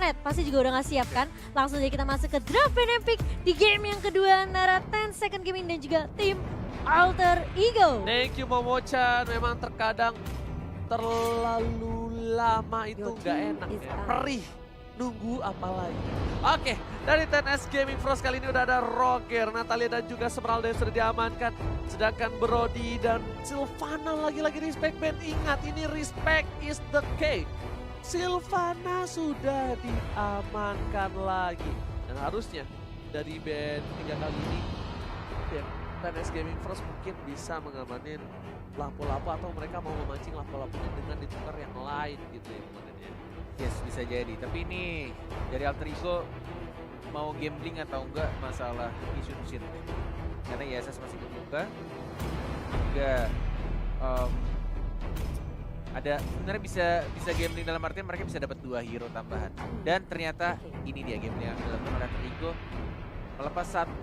Jauhead pasti juga udah nggak siap kan. Langsung aja kita masuk ke draft and epic di game yang kedua antara 10 Second Gaming dan juga tim Alter Ego. Thank you Momo-chan, memang terkadang terlalu lama itu Your nggak team enak is ya. out. Perih, nunggu apa lagi. Oke, dari 10S Gaming Frost kali ini udah ada Roger, Natalia dan juga Smeralda yang sudah diamankan. Sedangkan Brody dan Sylvana lagi-lagi respect band. Ingat ini respect is the key. Sylvana sudah diamankan lagi. Dan harusnya dari band 3 kali ini, ya, 10S Gaming Frost mungkin bisa mengamanin lampu-lampu atau mereka mau memancing lampu-lampunya dengan ditukar yang lain gitu ya kemarin ya. Yes, bisa jadi. Tapi ini dari Alter Ego mau gambling atau enggak masalah Yishun. Karena ISS masih kebuka. Juga ada sebenarnya bisa gambling dalam artian mereka bisa dapat 2 hero tambahan. Dan ternyata ini dia gambling yang dilakukan oleh Alter Ego. Melepas 1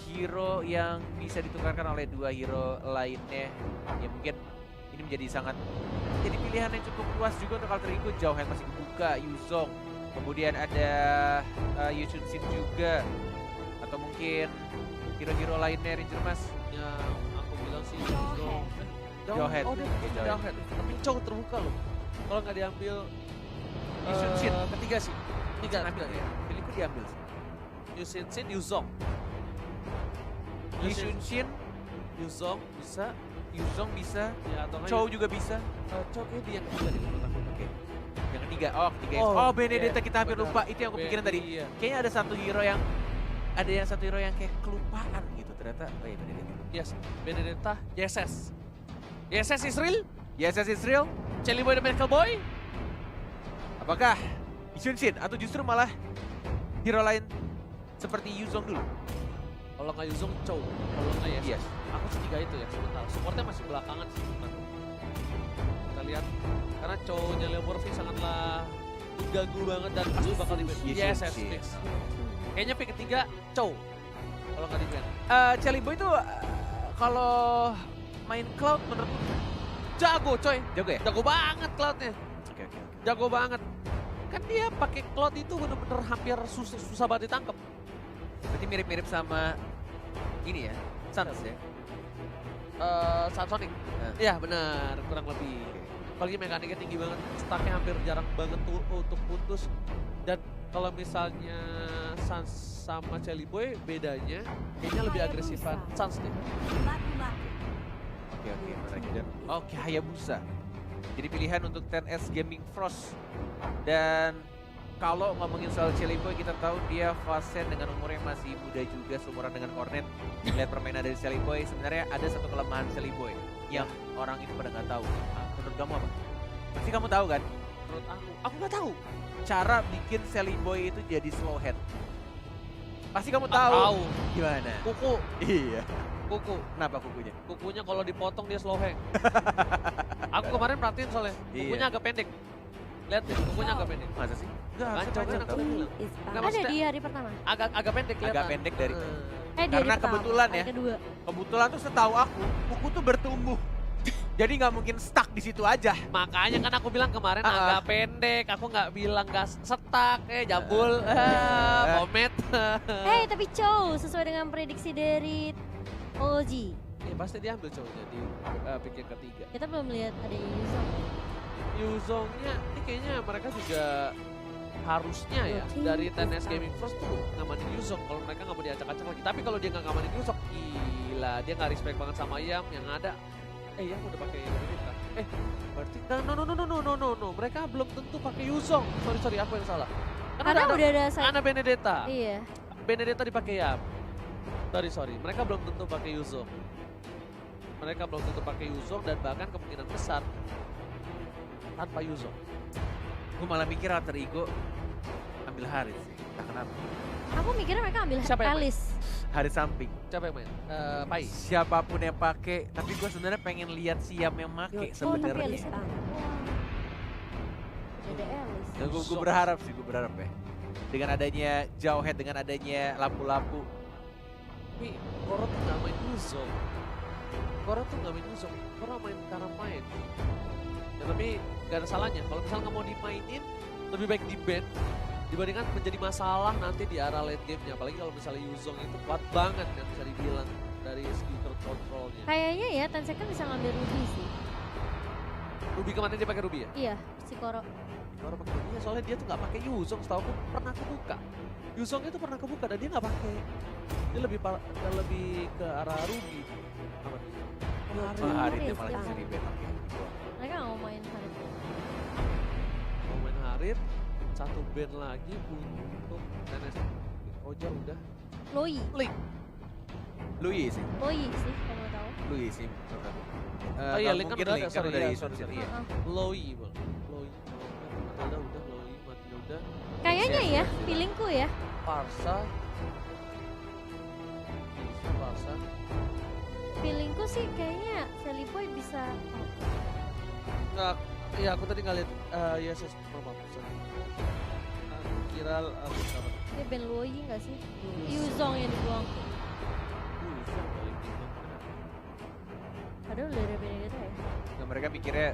hero yang bisa ditukarkan oleh 2 hero lainnya. Ya mungkin ini menjadi sangat jadi pilihan yang cukup luas juga untuk Alter Ego. Jauhead masih kebuka, Yuzong. Kemudian ada Yushun Shin juga. Atau mungkin hero-hero lainnya Ranger Mas. Yang aku bilang sih Jauhead. Oh dia Jauhead. Tapi Chow terbuka loh. Kalau nggak diambil Yushun Shin. ketiga sih. Tiga Ambil ya. Pilihku diambil sih. Yushun Shin, Yuzong. Yushun Shin, Yuzong bisa. Yuzong bisa, Ya atau nggak Chow juga bisa. Chow kayaknya dia yang ketiga deh menurut aku. Oke. Yang ketiga, ketiga. Oh, Oh, Benedetta iya, kita hampir benar. lupa. Itu yang aku pikirin tadi. Iya. Kayaknya ada satu hero yang kayak kelupaan gitu ternyata. Oh iya Benedetta. Yes, Benedetta, YSS. YSS Israel, Yes, Israel. Chelly Boy dan Michael Boy. Apakah Yishun Shin atau justru malah hero lain seperti Yuzong dulu? Kalau nggak Yuzong, Chow. Kalau nggak YSS. Yes. Aku setiga itu ya sebentar. Supportnya masih belakangan sih sebentar. Kita lihat karena Chow-nya Leo Murphy sangatlah mengganggu banget dan pasti bakal di ban. Yes, YSS yes. fix. Kayaknya pick ketiga Chow. Kalau nggak di ban. Chelly Boy itu kalau main Cloud menurutku Jago coy. jago ya? Jago banget Cloud-nya. Oke. Jago banget. Kan dia pakai Cloud itu bener-bener hampir susah banget ditangkap. Berarti mirip-mirip sama ini ya, Sans ya? Saat Sonic. Iya benar, kurang lebih. Apalagi mekaniknya tinggi banget, stacknya hampir jarang banget tuh untuk putus. Dan kalau misalnya Sans sama Chelly Boy bedanya kayaknya lebih agresifan Sans deh. Oke, menarik. Dan oke, Hayabusa. Jadi pilihan untuk 10S Gaming Frost. Dan kalau ngomongin soal Chelly Boy, kita tahu dia Fasen dengan umur yang masih muda juga, seumuran dengan Cornet. Melihat permainan dari Chelly Boy, sebenarnya ada satu kelemahan Chelly Boy yang orang itu pada nggak tahu. Menurut kamu apa? Pasti kamu tahu kan? Menurut aku nggak tahu. Cara bikin Chelly Boy itu jadi slow head. Pasti kamu Tahu. tahu. Gimana? Kuku, Iya. kuku. Kenapa kukunya? Kukunya kalau dipotong dia slow hang. Aku kemarin perhatiin soalnya, kukunya Iya. agak pendek. Lihat deh, kukunya agak pendek. Masa sih? Enggak, Kan saya coba baca aku tahu. udah bilang. Ada maksudnya- di hari pertama. Agak pendek kelihatan. Agak pendek dari Di Karena hari pertama, kebetulan hari ya. kedua. Kebetulan tuh setahu aku, kuku tuh bertumbuh. Jadi nggak mungkin stuck di situ aja. Makanya kan aku bilang kemarin Ah. agak pendek, aku nggak bilang nggak setak, jambul, komet. Tapi Chow sesuai dengan prediksi dari OG. Ya pasti dia ambil cowoknya di pick yang ketiga. Kita belum lihat ada Yuzong. Yuzongnya, ini kayaknya mereka juga harusnya ya dari 10S Gaming Frost tuh ngamanin Yuzong kalau mereka nggak mau diacak-acak lagi. Tapi kalau dia nggak ngamanin Yuzong, gila dia nggak respect banget sama Yam yang ada. Yam udah pakai Benedetta. Berarti no. Mereka belum tentu pakai Yuzong. Sorry aku yang salah. Karena udah ada Ana Benedetta. Iya. Benedetta dipakai Yam. Sorry. Mereka belum tentu pakai Yuzong. Mereka belum tentu pakai Yuzong dan bahkan kemungkinan besar tanpa Yuzong. Gue malah mikir Alter Ego ambil Haris sih. Entah kenapa. Aku mikirnya mereka ambil Siapa yang main? Alice. Haris samping. Siapa yang main? Pai. Siapapun yang pakai, tapi gue sebenarnya pengen lihat Siam yang make Tapi sebenarnya. Alice bang. Ada Alice. Dan gue berharap ya. Dengan adanya Jauhead, dengan adanya lampu-lampu. Tapi Koro tuh gak main Yuzong. Koro main karena main. Ya, tapi gak ada salahnya. Kalau misalnya nggak mau dimainin, lebih baik di ban dibandingkan menjadi masalah nanti di arah late game-nya. Apalagi kalau misalnya Yuzong itu kuat banget kan bisa dibilang dari segi crowd control-nya. Kayaknya ya Ten Second bisa ngambil Ruby sih. Ruby kemana dia pakai Ruby ya? Iya, si Koro. Orang pakai Ruby soalnya dia tuh nggak pakai Yuzong, setahu aku pernah kebuka. Yuzong itu pernah kebuka dan dia nggak pakai. Dia lebih ke arah Ruby. Apa? Harit Harit, malah ya. bisa di-ban. Oke. Mereka nggak mau main Harit. Mau main Harit, satu band lagi untuk NS. Oja udah. Loi. Link. Lui sih. Loi sih kalau mau tahu. Lui sih menurut aku. Oh iya, Link kan mungkin udah Link ada, kan sorry, dari iya, sorry, Sunset, sorry. iya. Loi, Bang. Loi. Matilda udah, Loi, Matilda udah. Kayaknya Siap, ya, siap, siap. feelingku ya. Parsa. Parsa. Feelingku sih kayaknya Sally Boy bisa. Oh, Enggak, iya aku tadi nggak lihat. Yes, yes, maaf. Sorry. Aku kira harus apa? dia band Loi nggak sih? Yuzong yang dibuang. Yuzong paling gitu. Padahal udah ada Benedetta ya. Nah, mereka mikirnya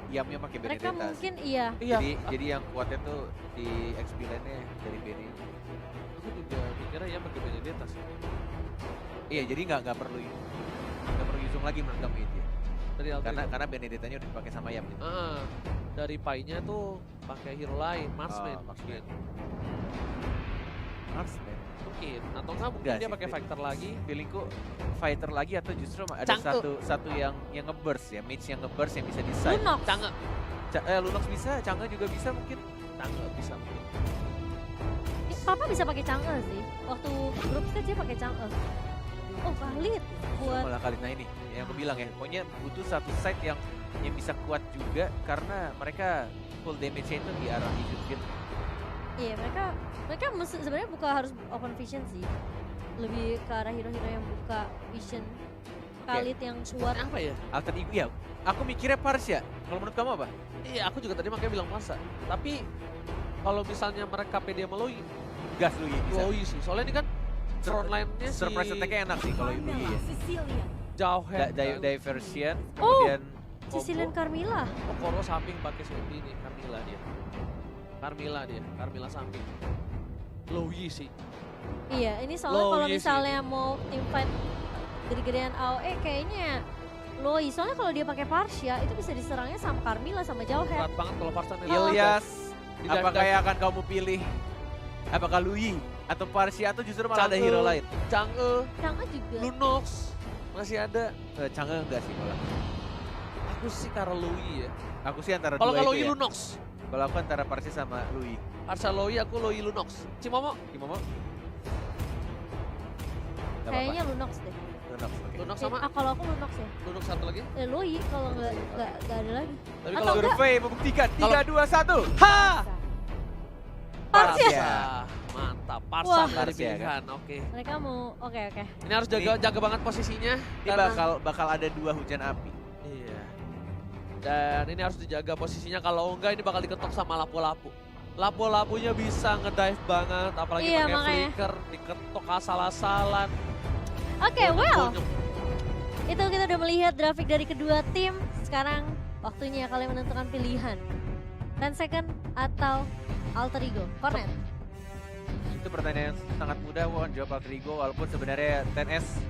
Yamnya pakai Mereka Benedetta sih. mungkin iya. Iya, Jadi yang kuatnya tuh di XP lane-nya dari Bene. aku juga mikirnya ya pakai Benedetta sih. Iya, jadi nggak perlu Yuzong lagi menurut kamu itu ya. Dari Alter Ego. Karena Benedettanya udah dipakai sama Yam gitu. Dari Pai-nya tuh pakai hero lain, Marksman. Marksman. Marksman. Mungkin. Atau nggak mungkin Enggak dia sih, pakai fighter lagi. Feelingku fighter lagi atau justru ada Chang'e. satu yang nge-burst ya, mage yang nge-burst yang bisa decide. Lunox. Chang'e. Lunox bisa, Chang'e juga bisa mungkin. Chang'e bisa mungkin. Papa bisa pakai Chang'e sih. Waktu grup stage dia pakai Chang'e. Oh valid buat Malah kali nah ini yang aku bilang ya, pokoknya butuh satu side yang bisa kuat juga karena mereka full damage-nya itu di arah Vision Field. iya mereka sebenarnya bukan harus open vision sih. Lebih ke arah hero-hero yang buka vision. Khalid yang kuat. Apa ya? Alter Ego ya, aku mikirnya Parsha. Kalau menurut kamu apa? Iya, aku juga tadi makanya bilang Parsa. Tapi kalau misalnya mereka pede sama Loi, Gas lu ya bisa. Loi sih. Soalnya ini kan front line-nya si Surprise attack-nya enak sih kalau itu ya. jauh head. Diversion, Oh! kemudian Sicilian Carmilla. Oh, Koro samping pakai Sandy nih, Carmilla dia. Carmilla samping. Loi sih. Iya, ini soalnya Loi kalau sih. misalnya mau team fight gede-gedean AOE kayaknya Loi. Soalnya kalau dia pakai Parsha itu bisa diserangnya sama Carmilla sama Jauhead. Berat banget kalau Parsa nih. Ilyas, Di apakah dive-dive. yang akan kamu pilih? Apakah Lui atau Parsha atau justru malah ada Chang'e. hero lain? Chang'e, Chang'e juga. Lunox masih ada. Chang'e enggak sih malah. Aku sih karena Loi ya. Aku sih antara Kalau dua nggak itu Loi ya. Lunox. Kalau aku antara Parsha sama Lui. Parsa Loi, aku Loi Lunox. Cimomo, Gimana? Kayaknya Lunox deh. Lunox, oke. Lunox sama Kalau aku Lunox ya. Lunox satu lagi. Loi kalau nggak ada lagi. Tapi Atau kalau enggak? Survei membuktikan Kalau- 3, 2, 1. Ha! Parsha. Parsa. Mantap, Wah. Parsa dari Parsa, pilihan. Oke. Mereka mau oke. Ini harus jaga banget posisinya. Ini bakal ada 2 hujan api. Iya. Dan ini harus dijaga posisinya, kalau enggak ini bakal diketok sama lapu-lapu. Lapu-lapunya bisa ngedive banget, apalagi Iya, pakai makanya. flicker, diketok asal-asalan. Oke, well. Bonyok-bonyok. Itu kita udah melihat grafik dari kedua tim. Sekarang waktunya kalian menentukan pilihan. 10 second atau Alter Ego. Cornet. Itu pertanyaan yang sangat mudah, Won. Jawab Alter Ego, walaupun sebenarnya TNS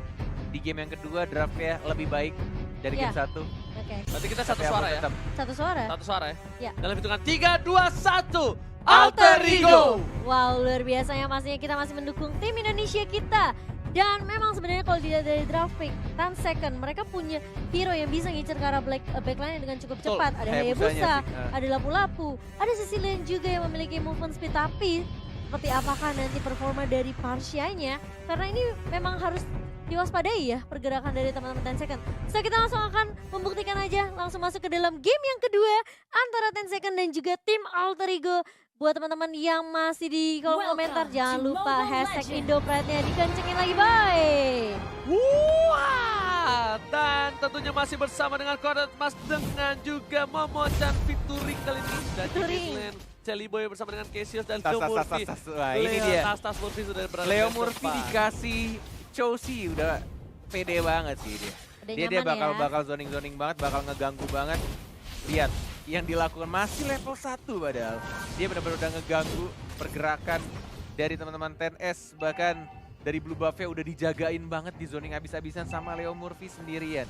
di game yang kedua draftnya lebih baik dari Iya. game 1. Oke. Berarti kita satu Tapi suara aku ya? tetap Satu suara. Satu suara ya? Ya. Dalam hitungan 3, 2, 1. Alter Alter Ego! Wow, luar biasanya pastinya kita masih mendukung tim Indonesia kita. Dan memang sebenarnya kalau dilihat dari draft pick, 10 second, mereka punya hero yang bisa ngincer ke arah backline dengan cukup Betul. cepat. Ada Hayabusanya Hayabusa, sih. ada Lapu-Lapu, ada Sicilian juga yang memiliki movement speed. Tapi seperti apakah nanti performa dari Parsha-nya? Karena ini memang harus diwaspadai ya pergerakan dari teman-teman 10 second. So kita langsung akan membuktikan aja, langsung masuk ke dalam game yang kedua antara 10 second dan juga tim Alter Ego. Buat teman-teman yang masih di kolom komentar, jangan lupa hashtag Indopride-nya dikencengin lagi, bye! Wah, dan tentunya masih bersama dengan Cornet Mas dengan juga Momo-chan featuring kali ini. Dan Featuring. Jelly Boy bersama dengan Cassius dan Tas, Leo tas, tas, Murphy. tas, tas. Wah, ini dia. Tas Murphy sudah berada Leo di Murphy depan. dikasih Chelsea udah pede banget sih dia. Udah Dia nyaman bakal ya. bakal zoning banget, bakal ngeganggu banget. Lihat, yang dilakukan masih level 1 padahal. Dia benar-benar udah ngeganggu pergerakan dari teman-teman 10S, bahkan dari blue buff-nya udah dijagain banget di zoning habis-habisan sama Leo Murphy sendirian.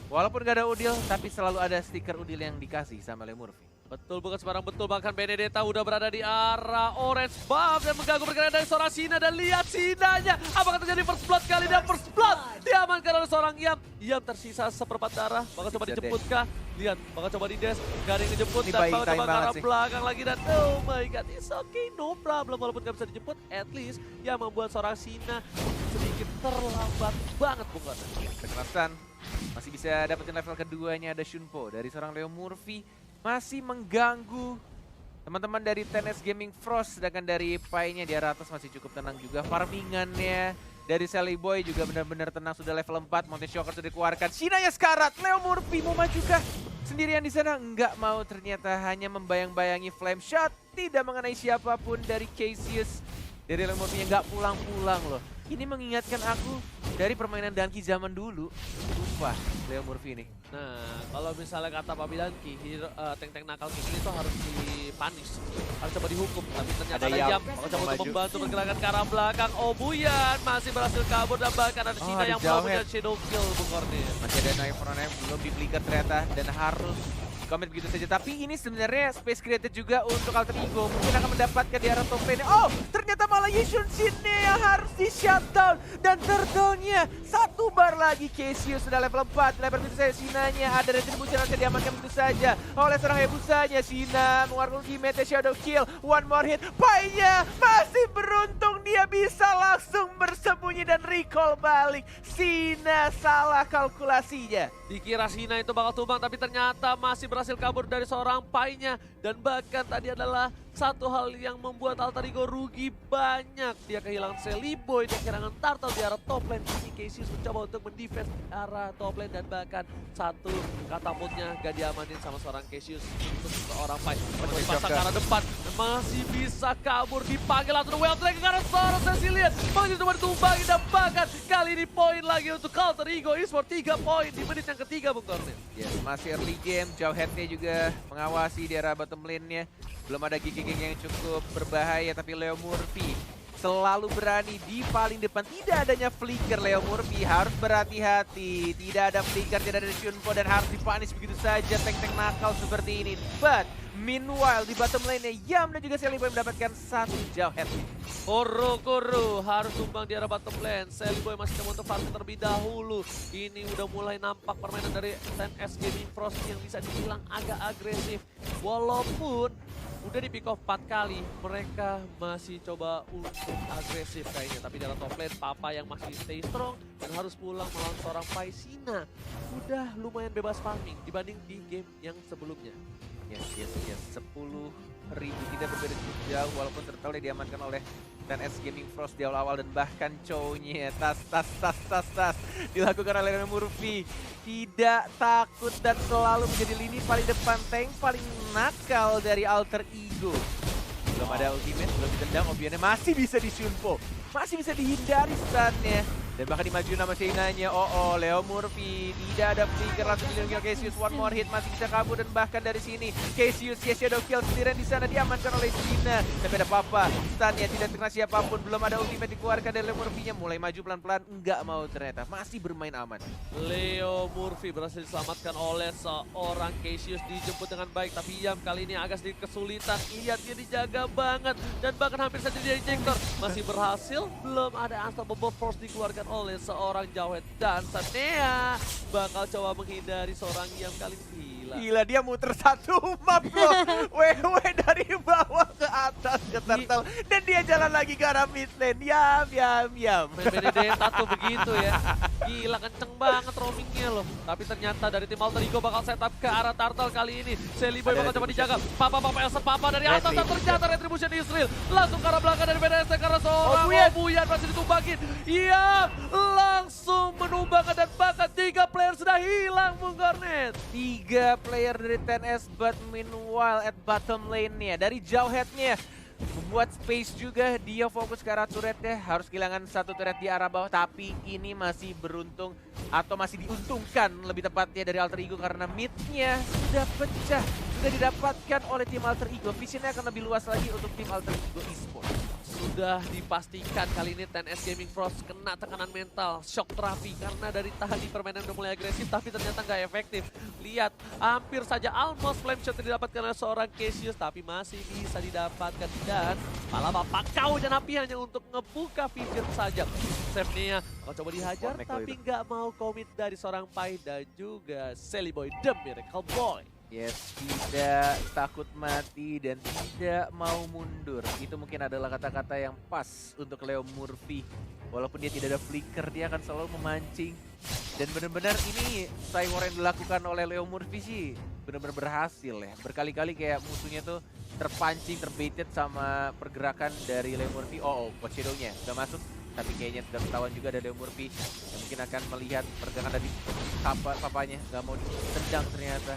Walaupun gak ada Udil, tapi selalu ada stiker Udil yang dikasih sama Leo Murphy. Betul, bukan sembarang betul, bahkan Benedetta udah berada di arah orange buff dan mengganggu pergerakan dari seorang Sina, dan lihat Sinanya. Apakah terjadi first blood kali, dan first blood diamankan oleh seorang Yam. Yam tersisa seperempat darah, bakal coba dijemputkah? Lihat, bakal coba di dash, gak ada yang ngejemput, Ini dan buying bakal time coba ke arah banget sih. belakang lagi, dan oh my god, it's okay, no problem. Walaupun gak bisa dijemput, at least yang membuat seorang Sina sedikit terlambat banget bukan? Kekerasan masih bisa dapetin level keduanya, ada Shunpo dari seorang Leo Murphy. Masih mengganggu teman-teman dari 10S Gaming Frost, sedangkan dari Pai-nya di arah atas masih cukup tenang juga. Farmingannya dari Sally Boy juga benar-benar tenang, sudah level 4. Mountain Shocker sudah dikeluarkan. Sinanya sekarat, Leo Murphy mau maju kah? Sendirian di sana enggak mau, ternyata hanya membayang-bayangi flame shot, tidak mengenai siapapun dari Cassius. Dari Leo Murphy yang enggak pulang-pulang loh. Ini mengingatkan aku dari permainan Danki zaman dulu. Sumpah, Leo Murphy ini. Nah, kalau misalnya kata Papi Danki, tank-tank nakal kayak gini tuh harus dipunish, harus coba dihukum. Tapi ternyata Ada ada Yam, Yam, bakal coba untuk membantu pergerakan ke arah belakang. Obuyan masih berhasil kabur, dan bahkan ada Sina ada yang belum punya Jawhead. shadow kill, Bung Kornil. Masih ada knife on knife, belum di flicker ternyata, dan harus comment begitu saja. Tapi ini sebenarnya space created juga untuk Alter Ego. Mungkin akan mendapatkan di arah top lane. Oh, ternyata malah Yishun Shin-nya yang harus di shutdown. Dan turtle-nya satu bar lagi. Cassius sudah level 4. Level begitu saja Sinanya. Ada retribution yang diamankan begitu saja oleh seorang Hebusanya. Sina mengeluarkan ultimate shadow kill. One more hit. Pai-nya masih beruntung, dia bisa langsung bersembunyi dan recall balik. Sina salah kalkulasinya. Dikira Sina itu bakal tumbang, tapi ternyata masih berhasil kabur dari seorang Pai-nya. Dan bahkan tadi adalah satu hal yang membuat Alter Ego rugi banyak. Dia kehilangan Sally Boy, dia kehilangan Turtle di arah top lane. Ini Cassius mencoba untuk mendefense arah top lane, dan bahkan satu katapultnya gak diamanin sama seorang Cassius untuk seorang Pai. Pasang ke arah depan, masih bisa kabur, dipanggil langsung Wild Dragon ke arah seorang Cecilian. Masih coba ditumbangi, dan bahkan kali ini poin lagi untuk Alter Ego Esports, 3 poin di menit yang ketiga, Bung Kornil. Yes, masih early game, Jawhead-nya juga mengawasi di arah bottom lane-nya. Belum ada gigi-gigi yang cukup berbahaya, tapi Leo Murphy selalu berani di paling depan. Tidak adanya flicker, Leo Murphy harus berhati-hati. Tidak ada flicker, tidak ada Shunpo, dan harus dipanis begitu saja tank-tank nakal seperti ini. But meanwhile di bottom lane-nya Yam dan juga Sally Boy mendapatkan satu Jawhead. Koro harus tumbang di arah bottom lane. Sally Boy masih coba untuk farming terlebih dahulu. Ini udah mulai nampak permainan dari 10S Gaming Frost yang bisa dibilang agak agresif. Walaupun udah di pick off 4 kali, mereka masih coba untuk agresif kayaknya. Tapi dalam top lane, Papa yang masih stay strong dan harus pulang melawan seorang Pai. Sina udah lumayan bebas farming dibanding di game yang sebelumnya. Yes. 10.000 tidak berbeda cukup jauh, walaupun Turtle diamankan oleh 10S Gaming Frost di awal-awal, dan bahkan cownya tas dilakukan oleh Leo Murphy. Tidak takut dan selalu menjadi lini paling depan, tank paling nakal dari Alter Ego. Belum ada ultimate, belum ditendang, Obiannya masih bisa di-Shunpo, masih bisa dihindari stunnya. Dan bahkan dimajuin nama Sinanya. Leo Murphy tidak ada flicker, langsung dilindungi Cassius. One more hit, masih bisa kabur, dan bahkan dari sini Cassius shadow kill sendirian di sana diamankan oleh Sina. Tapi ada Papa, stunnya tidak terkena siapapun, belum ada ultimate dikeluarkan dari Leo Murphy-nya. Mulai maju pelan-pelan, enggak mau ternyata, masih bermain aman. Leo Murphy berhasil diselamatkan oleh seorang Cassius, dijemput dengan baik, tapi Yam kali ini agak sedikit kesulitan. Lihat dia dijaga banget, dan bahkan hampir saja dia injektor. Masih berhasil, belum ada Unstoppable Force dikeluarkan oleh seorang Jawhead, dan Sanea bakal coba menghindari seorang Yam kali ini. Gila, dia muter satu map loh. WW dari bawah ke atas ke Turtle, dan dia jalan lagi ke arah mid lane. Yam. Main Benedetta tuh begitu ya. Gila, kenceng banget roamingnya loh. Tapi ternyata dari tim Alter Ego bakal setup ke arah Turtle kali ini. Sally Boy bakal coba dijaga. Papa Elsa Papa dari atas, dan ternyata Retribution Israel langsung ke arah belakang dari Benedetta karena seorang Obuyan masih ditumbangin. Iya, langsung menumbangkan, dan bahkan 3 player sudah hilang, Bung Kornet. 3 player dari 10S, but meanwhile at bottom lane-nya dari Jawhead-nya membuat space juga, dia fokus ke arah turretnya, harus kehilangan satu turret di arah bawah, tapi ini masih beruntung atau masih diuntungkan lebih tepatnya dari Alter Ego karena mid-nya sudah pecah, juga didapatkan oleh tim Alter Ego. Visionnya akan lebih luas lagi untuk tim Alter Ego Esports. Sudah dipastikan kali ini TNS Gaming Frost kena tekanan mental, shock terapi karena dari tadi permainan udah mulai agresif tapi ternyata nggak efektif. Lihat, hampir saja almost flame shot yang didapatkan oleh seorang Cassius tapi masih bisa didapatkan dan malah bapak kau dan api hanya untuk ngebuka vision saja. Safenya akan coba dihajar tapi nggak mau komit dari seorang Pai dan juga Sally Boy The Miracle Boy. Yes, tidak takut mati dan tidak mau mundur. Itu mungkin adalah kata-kata yang pas untuk Leo Murphy. Walaupun dia tidak ada flicker, dia akan selalu memancing. Dan benar-benar ini side war yang dilakukan oleh Leo Murphy sih benar-benar berhasil ya. Berkali-kali kayak musuhnya tuh terpancing, terbaited sama pergerakan dari Leo Murphy. Oh, Shadow-nya udah masuk. Tapi kayaknya sudah ketahuan juga dari Leo Murphy. Yang mungkin akan melihat pergerakan dari papanya. Gak mau ditendang ternyata.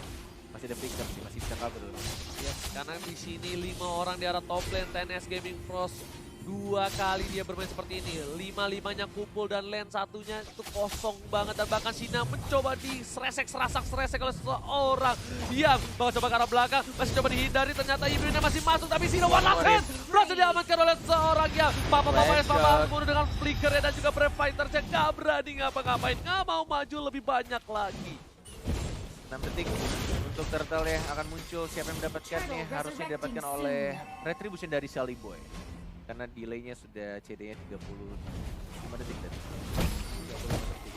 Masih ada flicker sih, masih bisa cover dulu. Yes, karena di sini 5 orang di arah top lane TNS Gaming Frost. 2 kali dia bermain seperti ini. 5-5-nya kumpul dan lane satunya itu kosong banget. Dan bahkan Sina mencoba serasak oleh seseorang. Diam, bawa coba ke arah belakang. Masih coba dihindari, ternyata Ibrinnya masih masuk. Tapi Sina one last hit. Berhasil diamankan oleh seorang ya. Papa membunuh dengan flickernya dan juga Brave Fighter-nya. Gak berani ngapa-ngapain, gak mau maju lebih banyak lagi. 6 detik untuk Turtle ya akan muncul. Siapa yang mendapatkannya? Harusnya didapatkan oleh Retribution dari Sally Boy. Karena delaynya sudah CD-nya 35 detik tadi.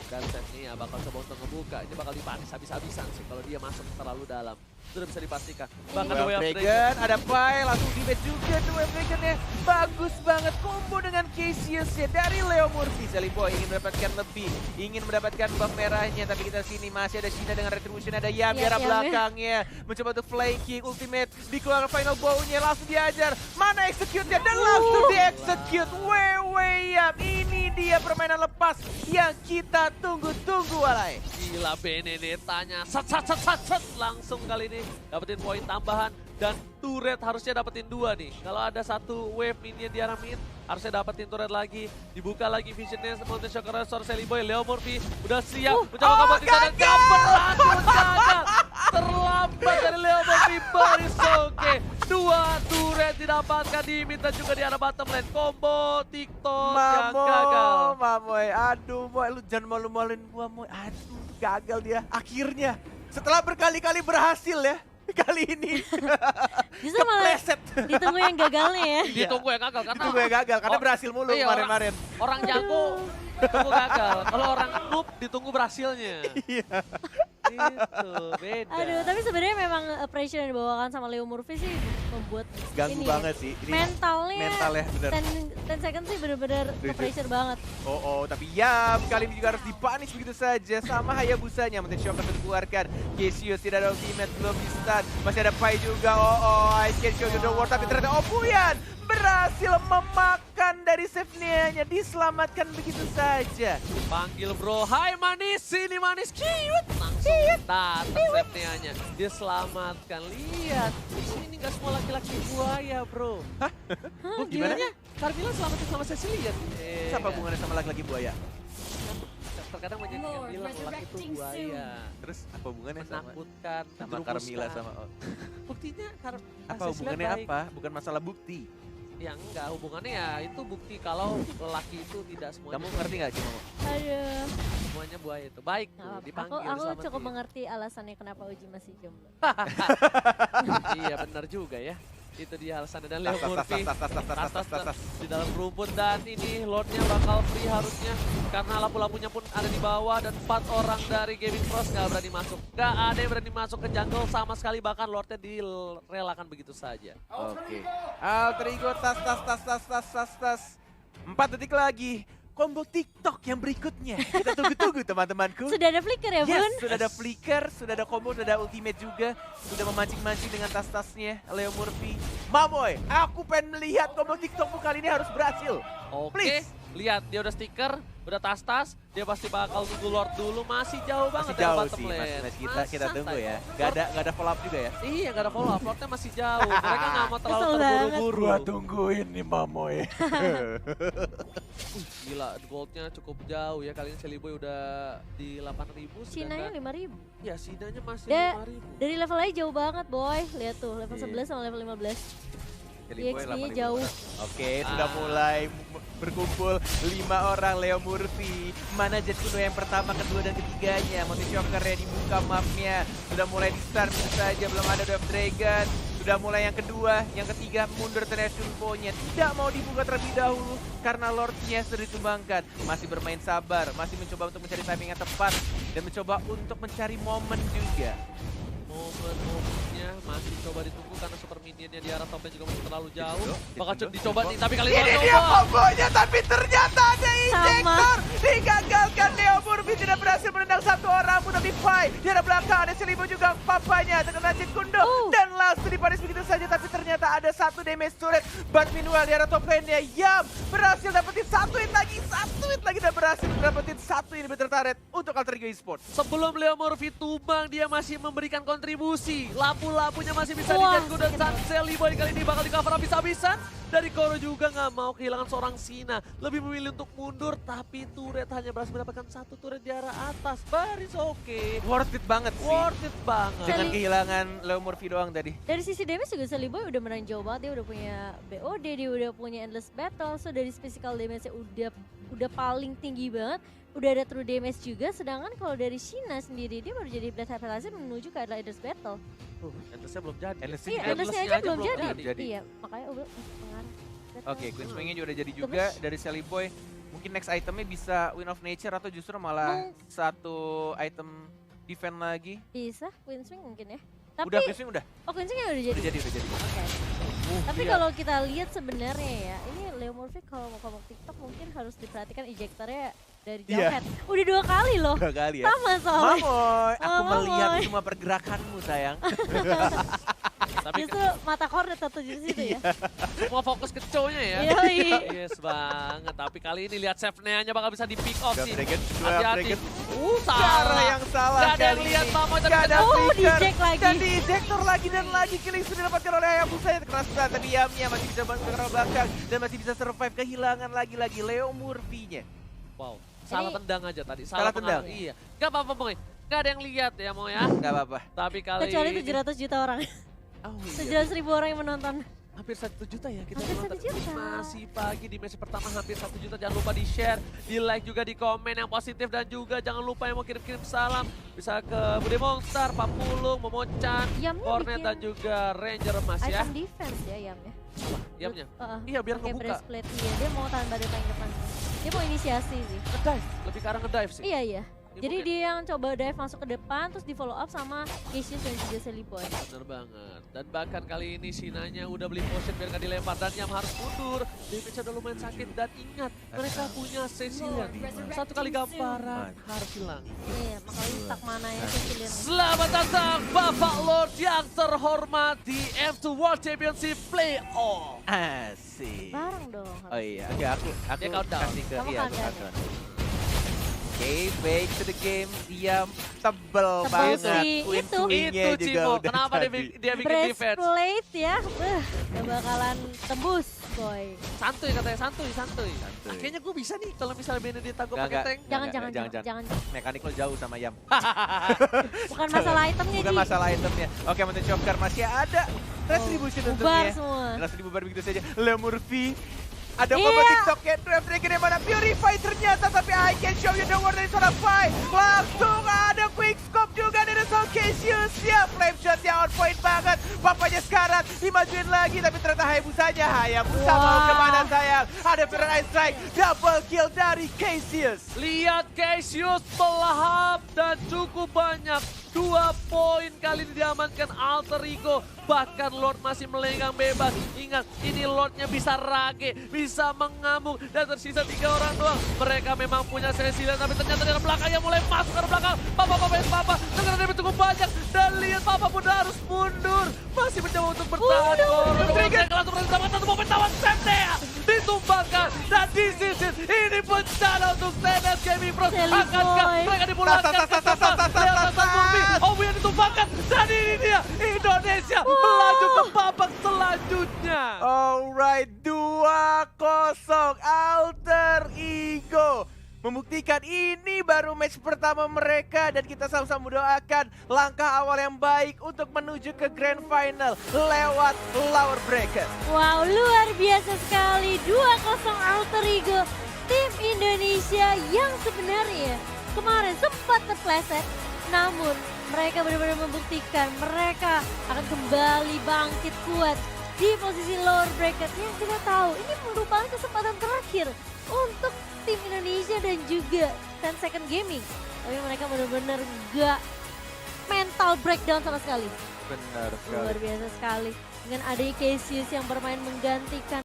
Dan set ini ya bakal coba untuk ngebuka. Ini bakal dipanis habis-habisan sih kalau dia masuk terlalu dalam. Sudah bisa dipastikan. Bahkan Way of Dragon, ada Pai, langsung di-match juga The Way of Dragon ya. Bagus banget combo dengan Cassius ya dari Leo Murphy. Sally Boy ingin mendapatkan lebih, ingin mendapatkan buff merahnya. Tapi kita sini masih ada Shina dengan Retribution, ada Yam di arah belakangnya. Mencoba untuk flanking, ultimate, dikeluarkan final bow-nya, langsung diajar. Mana execute-nya? Dan langsung di-execute. Way Yam, ini dia permainan lepas yang kita tunggu-tunggu Walai. Gila Benedetta-nya set langsung kali ini dapetin poin tambahan dan turret harusnya dapetin 2 nih. Kalau ada satu wave minion di arah mid harusnya dapetin turret lagi. Dibuka lagi visionnya Mountain Shocker Restore Sally Boy. Leo Murphy udah siap mencoba kabur di sana. Gak berhasil gagal. Terlambat dari Leo Murphy. Barisoke 2 turret didapatkan di mid dan juga di arah bottom lane. Combo TikTok yang gagal. Mamoy, aduh Moy, lu jangan malu-maluin gua Moy. Aduh, gagal dia akhirnya. Setelah berkali-kali berhasil ya, kali ini Justru malah ditunggu yang gagalnya ya. Ditunggu yang gagal karena ditunggu yang gagal karena berhasil mulu kemarin-kemarin. Orang jago ditunggu gagal, kalau orang noob ditunggu berhasilnya. Iya. Itu beda. Aduh, tapi sebenarnya memang pressure yang dibawakan sama Leo Murphy sih membuat Ganggu ini banget sih. Ini mentalnya bener. 10 seconds sih bener-bener pressure banget. Tapi Yam kali ini juga harus dipanis begitu saja sama Hayabusanya. Mountain Shocker dikeluarkan. Cassius tidak ada ultimate, belum di stun. Masih ada Pai juga. Ice Can Show the War, tapi ternyata Opuyan berhasil memakan dari save-nya, diselamatkan begitu saja. Panggil bro, hai manis, sini manis, ciut. Langsung datang safety-nya, diselamatkan. Lihat, di sini nggak semua laki-laki buaya bro. Hah? Gimana? Carmilla selamatin sama Cecilian. Apa hubungannya sama laki-laki buaya? Terkadang banyak yang bilang laki itu buaya. Terus apa hubungannya Menakutkan, sama Carmilla sama buktinya apa hubungannya apa? Bukan masalah bukti. Ya enggak, hubungannya ya itu bukti kalau lelaki itu tidak semuanya. Kamu ngerti nggak Cimo? Aduh. Semuanya buaya itu. Baik tuh, dipanggil. Aku cukup mengerti alasannya kenapa Uji masih jomblo. Iya benar juga ya. Itu dia alasannya dan Leo Murphy tas di dalam rumput dan ini Lordnya bakal free harusnya karena lampu-lampunya pun ada di bawah dan 4 orang dari Gaming Frost gak berani masuk. Gak ada yang berani masuk ke jungle sama sekali, bahkan Lordnya direlakan begitu saja. Oke. Alter Ego tas. 4 detik lagi. Combo TikTok yang berikutnya. Kita tunggu-tunggu teman-temanku. Sudah ada flicker ya Bun? Yes, sudah ada flicker, sudah ada combo, sudah ada ultimate juga. Sudah memancing-mancing dengan tas-tasnya Leo Murphy. Mamoy, aku pengen melihat combo TikTokmu kali ini harus berhasil. Oke, Please. Lihat, dia udah stiker, udah tas-tas, dia pasti bakal tunggu Lord dulu. Masih jauh Masih banget ya jauh bottom sih lane. Mas. Kita Santai. tunggu ya. Gak ada follow up juga ya. Iya, gak ada follow up. Lordnya masih jauh. Mereka gak mau terlalu Kesel banget. terburu-buru. tungguin nih Mamoy. Gila, goldnya cukup jauh ya. Kali ini Celiboy udah di 8.000. Cina-nya sedangkan- 5.000. Ya, Sinanya masih Da- 5.000. Dari level aja jauh banget boy. Lihat tuh level Iya. 11 sama level 15. Celiboy EXP-nya 8.000. jauh. Oke, sudah mulai berkumpul 5 orang. Leo Murphy, mana Jet Kuno yang pertama, kedua, dan ketiganya. Motif Shocker-nya dibuka mapnya. Sudah mulai di-start saja, belum ada Dove Dragon. Sudah mulai yang kedua, yang ketiga mundur Tenacious Info-nya. Tidak mau dibuka terlebih dahulu karena Lord-nya sudah ditumbangkan. Masih bermain sabar, masih mencoba untuk mencari timing yang tepat. Dan mencoba untuk mencari momen juga. Momen-momennya masih coba ditunggu karena super minionnya di arah topnya juga masih terlalu jauh. Ditunggu, Bakal ditunggu, dicoba ditunggu. nih, tapi kali Ini ini dia kombonya, tapi ternyata ada injektor. Digagalkan, Leo Murphy tidak berhasil menendang satu orang pun, tapi Fai di arah belakang ada Celiboy juga, papanya terkena Jet Kundo. Dan langsung dipanis begitu saja, tapi ternyata ada satu damage turret. But meanwhile di arah top lane-nya, Yam berhasil dapetin satu hit lagi dan berhasil dapetin satu inhibitor turret untuk Alter Ego Esports. Sebelum Leo Murphy tumbang, dia masih memberikan kontribusi. Lampu-lampunya masih bisa Wah, dijetku dan saat Celiboy kali ini bakal di cover habis-habisan. Dari Koro juga nggak mau kehilangan seorang Sina. Lebih memilih untuk mundur, tapi turret hanya berhasil mendapatkan satu turret di arah atas. Baris oke. Worth it banget sih. Worth it banget. Dengan kehilangan Leo Murphy doang tadi. Dari sisi damage juga Celiboy udah menang jauh banget. Dia udah punya BOD, dia udah punya Endless Battle. So dari physical damage-nya udah paling tinggi banget. Udah ada true damage juga. Sedangkan kalau dari Shina sendiri, dia baru jadi Blade Hyperlaser menuju ke arah Endless Battle. Endlessnya belum jadi. Endless Iya, juga Endlessnya aja belum jadi. Iya, makanya udah masuk pengaruh. Oke, Queen Swing-nya juga udah jadi juga dari Celiboy. Mungkin next itemnya bisa Wind of Nature atau justru malah satu item defend lagi. Bisa, Queen Swing mungkin ya. Tapi, Udah, Queen Swing udah? oh Queen Swing udah jadi? Udah jadi. Oke. Tapi iya. kalau kita lihat sebenarnya ya, ini Leo Murphy kalau mau ngomong TikTok mungkin harus diperhatikan ejektornya dari jauh Iya. head. Udah 2 kali loh. 2 kali ya. Sama soalnya. Mamoy, aku Oh, melihat Mamoy. semua pergerakanmu sayang. Tapi Justru mata cornet tertuju di situ ya. semua fokus ke cownya ya. Yoi. Yes banget. Tapi kali ini lihat save-nya bakal bisa di pick off Dove sih. Dragon, dua Hati-hati. Dragon. Salah. Cara yang salah Gak ada yang kali lihat ini. Mamoy tapi Gak ada Oh, flicker. di-eject lagi. Dan di-ejector lagi dan lagi. Killing sudah didapatkan oleh Hayabusa yang keras banget. Tapi Yamnya masih bisa bantu ke arah belakang. Dan masih bisa survive kehilangan lagi-lagi Leo Murphy-nya. Wow. Salah Ini- tendang aja tadi. Salah pengaruh. tendang? Iya. Gak apa-apa Moy. Gak ada yang lihat ya Moy ya. Gak apa-apa. Tapi kali Kecuali ini 700 juta orang. Oh iya. 700.000 orang yang menonton. hampir 1 juta ya kita Hampir menonton. 1 juta. Masih pagi di match pertama hampir 1 juta. Jangan lupa di share, di like juga, di komen yang positif. Dan juga jangan lupa yang mau kirim-kirim salam. Bisa ke Bude Monster, Papulung, Momochan, Yamnya Cornet bikin dan juga Ranger Emas ya. item defense ya Yamnya. Yamnya. Heeh. Iya biar Pakai ngebuka. breastplate, iya dia mau tahan badai paling depan. Dia mau inisiasi sih. Ngedive, lebih ke arah ngedive sih. Iya iya. Ya, Jadi mungkin- dia yang coba dive masuk ke depan terus di follow up sama Cassius dan juga Celiboy. Bener banget. Dan bahkan kali ini Sinanya udah beli potion biar gak dilempar. Dan Yam harus mundur. Damage udah lumayan sakit. Dan ingat, mereka punya Cecilian. Satu kali gamparan harus hilang. Iya, makanya tak mana ya Cecilian. Selamat datang Bapak Lord yang terhormat di M2 World Championship Playoff. Asik. Bareng dong. Oh iya, oke aku Dia countdown. kasih ke Kamu iya aku countdown. countdown. Oke, back to the game. Dia tebel Tebel banget. sih, Queen itu. swing-nya Itu juga Cimo, udah kenapa dia, jadi. dia bikin defense? Breastplate ya, gak bakalan tembus boy. Santuy katanya, santuy. Santuy. Kayaknya gue bisa nih kalau misalnya Benedetta gue Nggak, pakai nggak. tank. Jangan. Mekanik lo jauh sama Yam. Bukan masalah itemnya Bukan Ji. masalah itemnya. Oke, Mountain Shocker masih ada. Retribution Bubar tentunya. semua. Langsung dibubar begitu saja. Le Murphy. Ada Iya. combo TikToknya, Dove Dragon yang mana Purify ternyata, tapi I can show you the word dari seorang Fai. Langsung ada quick scope juga dari seorang Cassius. Ya, flame shotnya on point banget. Papanya sekarang dimajuin lagi, tapi ternyata Hayabusanya. Hayabusa mau Wah. kemana sayang? Ada Fire Ice Strike, double kill dari Cassius. Lihat Cassius pelahap dan cukup banyak. 2 poin kali ini diamankan Alter Ego. Bahkan Lord masih melenggang bebas. Ingat, ini Lordnya bisa rage, bisa mengamuk. Dan tersisa 3 orang doang. Mereka memang punya Cecilian, tapi ternyata dari belakang yang mulai masuk ke belakang. Papa. Dengan damage cukup banyak. Dan lihat Papa pun harus mundur. Masih mencoba untuk bertahan. Langsung berhasil satu momen tawan Septea. Ditumbangkan. Dan di sisi ini Akankah boy. mereka dipulangkan ke tempat Leonardo Murphy? Obu yang ditumpahkan dan ini dia Indonesia melaju ke babak selanjutnya. Alright, 2-0 Alter Ego membuktikan ini baru match pertama mereka dan kita sama-sama mendoakan langkah awal yang baik untuk menuju ke Grand Final lewat Lower Bracket. Wow, luar biasa sekali. 2-0 Alter Ego tim Indonesia yang sebenarnya kemarin sempat terpleset. Namun mereka benar-benar membuktikan mereka akan kembali bangkit kuat di posisi lower bracket yang kita tahu ini merupakan kesempatan terakhir untuk tim Indonesia dan juga 10 Second Gaming. Tapi mereka benar-benar gak mental breakdown sama sekali. Benar sekali. Luar biasa sekali. Dengan adanya Cassius yang bermain menggantikan